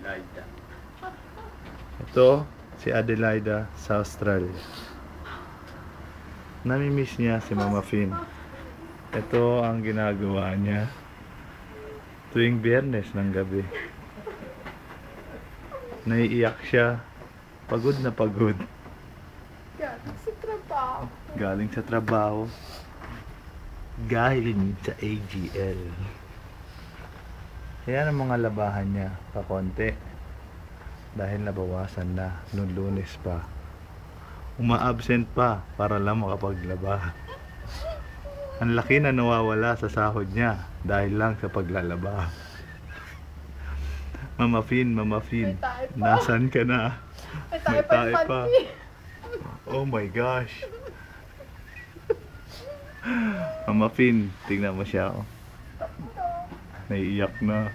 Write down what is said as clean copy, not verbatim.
Adelaida. Ito, si Adelaida sa Australia. Namimiss niya si Mama Fin. Ito ang ginagawa niya tuwing Biyernes ng gabi. Naiiyak siya. Pagod na pagod. Galing sa trabaho. Galing sa trabaho. Galing sa AGL. Kaya ang mga labahan niya pakonti. Dahil nabawasan na noong Lunes pa. Uma-absent pa para lang makapaglaba. Ang laki na nawawala sa sahod niya dahil lang sa paglalaba. Mama Fin, May tae pa. nasan ka na? May tayo pa yung panty. Oh my gosh. Mama Fin, tingnan mo siya. Oh. Naiiyak na.